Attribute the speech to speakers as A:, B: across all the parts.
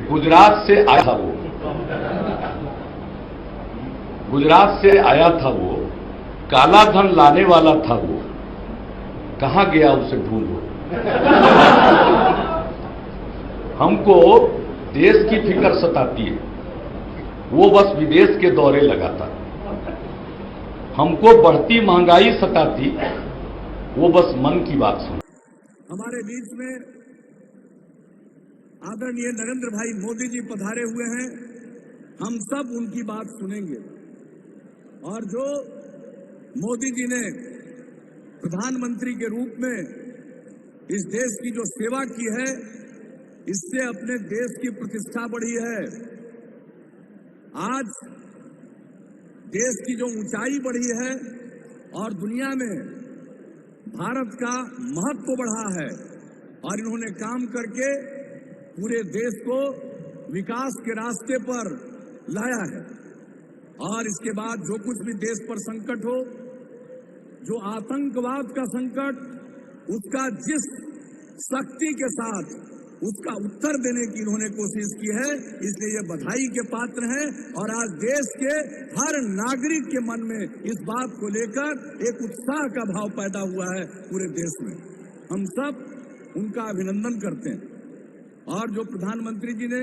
A: गुजरात से आया था वो, गुजरात से आया था वो, काला धन लाने वाला था वो, कहां गया उसे ढूंढो। हमको देश की फिक्र सताती है, वो बस विदेश के दौरे लगाता। हमको बढ़ती महंगाई सताती, वो बस मन की बात सुन।
B: हमारे बीच में आदरणीय नरेंद्र भाई मोदी जी पधारे हुए हैं। हम सब उनकी बात सुनेंगे और जो मोदी जी ने प्रधानमंत्री के रूप में इस देश की जो सेवा की है, इससे अपने देश की प्रतिष्ठा बढ़ी है। आज देश की जो ऊंचाई बढ़ी है और दुनिया में भारत का महत्व बढ़ा है और इन्होंने काम करके पूरे देश को विकास के रास्ते पर लाया है। और इसके बाद जो कुछ भी देश पर संकट हो, जो आतंकवाद का संकट, उसका जिस शक्ति के साथ उसका उत्तर देने की इन्होंने कोशिश की है, इसलिए ये बधाई के पात्र हैं। और आज देश के हर नागरिक के मन में इस बात को लेकर एक उत्साह का भाव पैदा हुआ है पूरे देश में। हम सब उनका अभिनंदन करते हैं। और जो प्रधानमंत्री जी ने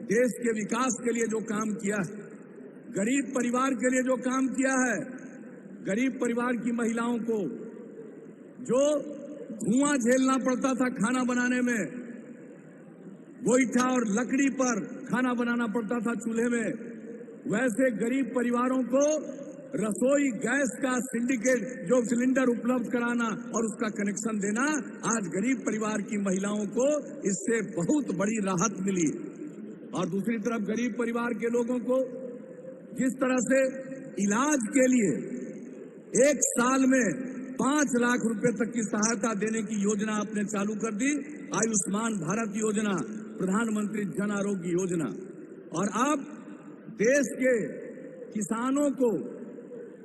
B: देश के विकास के लिए जो काम किया है, गरीब परिवार के लिए जो काम किया है, गरीब परिवार की महिलाओं को जो धुआं झेलना पड़ता था खाना बनाने में, गोईठा और लकड़ी पर खाना बनाना पड़ता था चूल्हे में, वैसे गरीब परिवारों को रसोई गैस का सिंडिकेट जो सिलेंडर उपलब्ध कराना और उसका कनेक्शन देना, आज गरीब परिवार की महिलाओं को इससे बहुत बड़ी राहत मिली। और दूसरी तरफ गरीब परिवार के लोगों को जिस तरह से इलाज के लिए एक साल में 5 लाख रुपए तक की सहायता देने की योजना आपने चालू कर दी, आयुष्मान भारत योजना, प्रधानमंत्री जन आरोग्य योजना। और अब देश के किसानों को,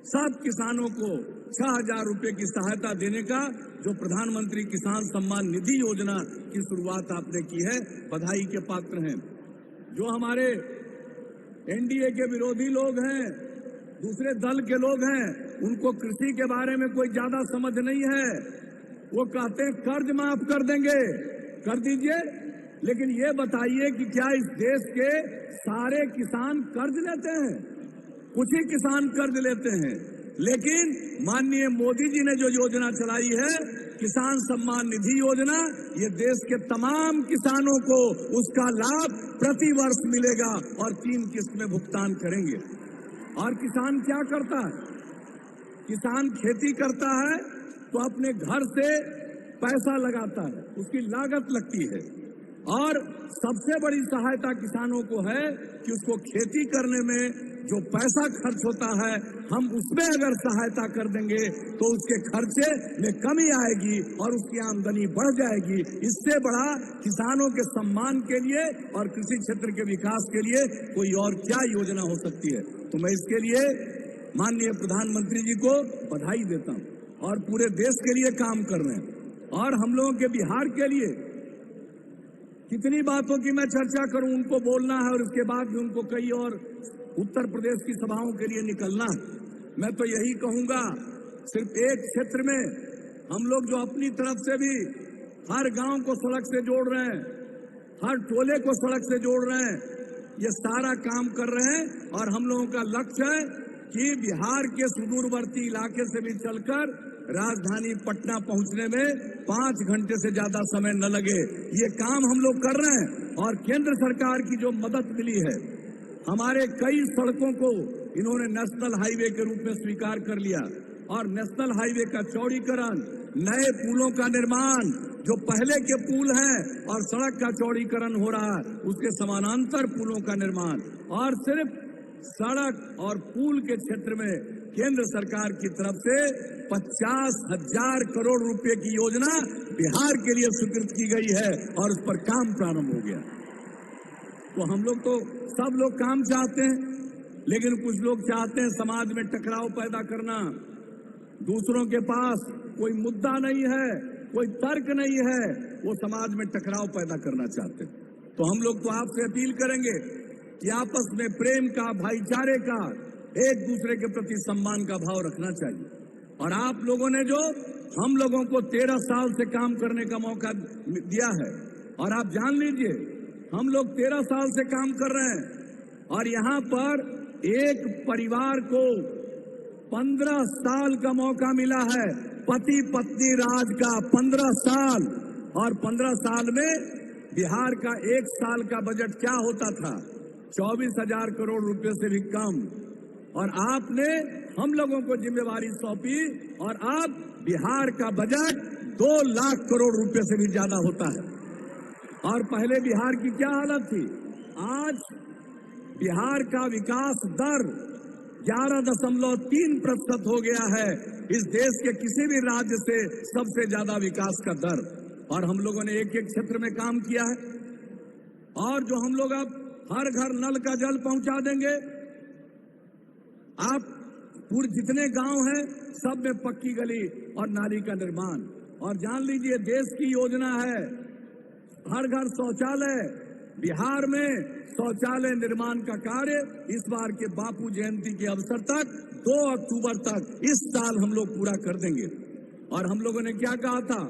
B: सब किसानों को 6,000 रुपए की सहायता देने का जो प्रधानमंत्री किसान सम्मान निधि योजना की शुरुआत आपने की है, बधाई के पात्र हैं। जो हमारे एनडीए के विरोधी लोग हैं, दूसरे दल के लोग हैं, उनको कृषि के बारे में कोई ज्यादा समझ नहीं है। वो कहते हैं कर्ज माफ कर देंगे, कर दीजिए, लेकिन ये बताइए कि क्या इस देश के सारे किसान कर्ज लेते हैं? कुछ ही किसान कर्ज लेते हैं। लेकिन माननीय मोदी जी ने जो योजना चलाई है, किसान सम्मान निधि योजना, ये देश के तमाम किसानों को उसका लाभ प्रति वर्ष मिलेगा और 3 किस्त में भुगतान करेंगे। और किसान क्या करता है? किसान खेती करता है तो अपने घर से पैसा लगाता है, उसकी लागत लगती है। और सबसे बड़ी सहायता किसानों को है कि उसको खेती करने में जो पैसा खर्च होता है, हम उसमें अगर सहायता कर देंगे तो उसके खर्चे में कमी आएगी और उसकी आमदनी बढ़ जाएगी। इससे बड़ा किसानों के सम्मान के लिए और कृषि क्षेत्र के विकास के लिए कोई और क्या योजना हो सकती है? तो मैं इसके लिए माननीय प्रधानमंत्री जी को बधाई देता हूं और पूरे देश के लिए काम कर रहे हैं। और हम लोगों के बिहार के लिए कितनी बातों की मैं चर्चा करूं, उनको बोलना है और उसके बाद भी उनको कई और उत्तर प्रदेश की सभाओं के लिए निकलना है। मैं तो यही कहूंगा, सिर्फ एक क्षेत्र में हम लोग जो अपनी तरफ से भी हर गांव को सड़क से जोड़ रहे हैं, हर टोले को सड़क से जोड़ रहे हैं, ये सारा काम कर रहे हैं। और हम लोगों का लक्ष्य है कि बिहार के सुदूरवर्ती इलाके से भी चलकर राजधानी पटना पहुंचने में 5 घंटे से ज्यादा समय न लगे। ये काम हम लोग कर रहे हैं। और केंद्र सरकार की जो मदद मिली है, हमारे कई सड़कों को इन्होंने नेशनल हाईवे के रूप में स्वीकार कर लिया। और नेशनल हाईवे का चौड़ीकरण, नए पुलों का निर्माण, जो पहले के पुल हैं और सड़क का चौड़ीकरण हो रहा है, उसके समानांतर पुलों का निर्माण। और सिर्फ सड़क और पुल के क्षेत्र में केंद्र सरकार की तरफ से 50,000 करोड़ रुपए की योजना बिहार के लिए स्वीकृत की गई है और उस पर काम प्रारंभ हो गया। तो हम लोग तो सब लोग काम चाहते हैं, लेकिन कुछ लोग चाहते हैं समाज में टकराव पैदा करना। दूसरों के पास कोई मुद्दा नहीं है, कोई तर्क नहीं है, वो समाज में टकराव पैदा करना चाहते हैं। तो हम लोग तो आपसे अपील करेंगे कि आपस में प्रेम का, भाईचारे का, एक दूसरे के प्रति सम्मान का भाव रखना चाहिए। और आप लोगों ने जो हम लोगों को 13 साल से काम करने का मौका दिया है, और आप जान लीजिए हम लोग 13 साल से काम कर रहे हैं, और यहाँ पर एक परिवार को 15 साल का मौका मिला है, पति पत्नी राज का 15 साल। और 15 साल में बिहार का एक साल का बजट क्या होता था? 24,000 करोड़ रुपए से भी कम। और आपने हम लोगों को जिम्मेवारी सौंपी, और अब बिहार का बजट 2 लाख करोड़ रुपए से भी ज्यादा होता है। और पहले बिहार की क्या हालत थी? आज बिहार का विकास दर 11.3% हो गया है, इस देश के किसी भी राज्य से सबसे ज्यादा विकास का दर। और हम लोगों ने एक एक क्षेत्र में काम किया है, और जो हम लोग अब हर घर नल का जल पहुंचा देंगे। आप पूरे जितने गांव हैं सब में पक्की गली और नाली का निर्माण। और जान लीजिए देश की योजना है हर घर शौचालय। बिहार में शौचालय निर्माण का कार्य इस बार के बापू जयंती के अवसर तक 2 अक्टूबर तक इस साल हम लोग पूरा कर देंगे। और हम लोगों ने क्या कहा था?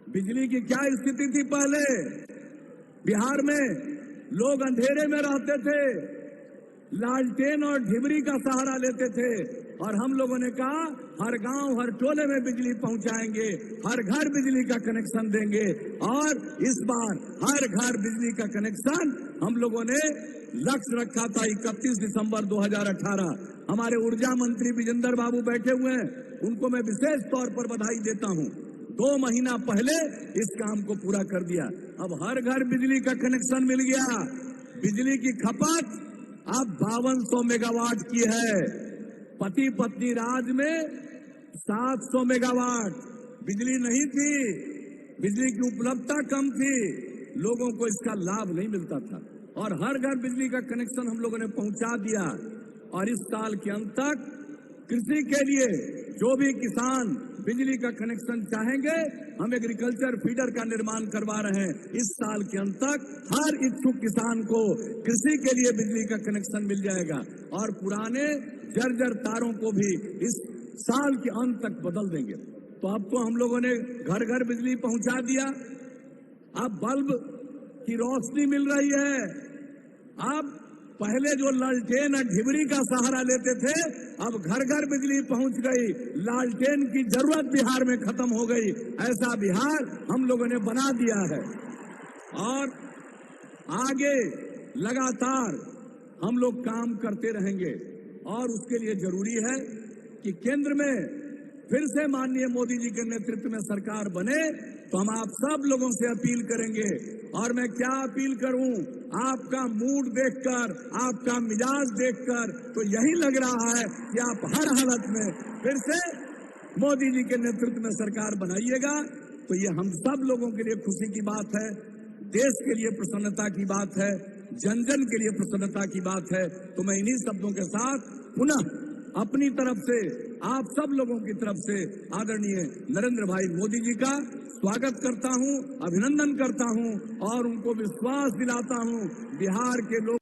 B: बिजली की क्या स्थिति थी पहले? बिहार में लोग अंधेरे में रहते थे, लालटेन और ढिबरी का सहारा लेते थे, और हम लोगों ने कहा हर गांव हर टोले में बिजली पहुंचाएंगे, हर घर बिजली का कनेक्शन देंगे। और इस बार हर घर बिजली का कनेक्शन हम लोगों ने लक्ष्य रखा था 31 दिसंबर 2018। हमारे ऊर्जा मंत्री विजेंद्र बाबू बैठे हुए हैं, उनको मैं विशेष तौर पर बधाई देता हूं। 2 महीना पहले इस काम को पूरा कर दिया। अब हर घर बिजली का कनेक्शन मिल गया। बिजली की खपत अब 5200 मेगावाट की है। पति पत्नी राज में 700 मेगावाट बिजली नहीं थी, बिजली की उपलब्धता कम थी, लोगों को इसका लाभ नहीं मिलता था। और हर घर बिजली का कनेक्शन हम लोगों ने पहुंचा दिया। और इस साल के अंत तक कृषि के लिए जो भी किसान बिजली का कनेक्शन चाहेंगे, हम एग्रीकल्चर फीडर का निर्माण करवा रहे हैं। इस साल के अंत तक हर इच्छुक किसान को कृषि के लिए बिजली का कनेक्शन मिल जाएगा। और पुराने जर्जर तारों को भी इस साल के अंत तक बदल देंगे। तो अब तो हम लोगों ने घर घर बिजली पहुंचा दिया। अब बल्ब की रोशनी मिल रही है। अब पहले जो लालटेन और ढिबरी का सहारा लेते थे, अब घर घर बिजली पहुंच गई। लालटेन की जरूरत बिहार में खत्म हो गई। ऐसा बिहार हम लोगों ने बना दिया है। और आगे लगातार हम लोग काम करते रहेंगे। और उसके लिए जरूरी है कि केंद्र में फिर से माननीय मोदी जी के नेतृत्व में सरकार बने। तो हम आप सब लोगों से अपील करेंगे। और मैं क्या अपील करूं? आपका मूड देखकर, आपका मिजाज देखकर तो यही लग रहा है कि आप हर हालत में फिर से मोदी जी के नेतृत्व में सरकार बनाइएगा। तो ये हम सब लोगों के लिए खुशी की बात है, देश के लिए प्रसन्नता की बात है, जन जन के लिए प्रसन्नता की बात है। तो मैं इन्हीं शब्दों के साथ पुनः अपनी तरफ से, आप सब लोगों की तरफ से आदरणीय नरेंद्र भाई मोदी जी का स्वागत करता हूं, अभिनंदन करता हूं, और उनको विश्वास दिलाता हूं बिहार के लोग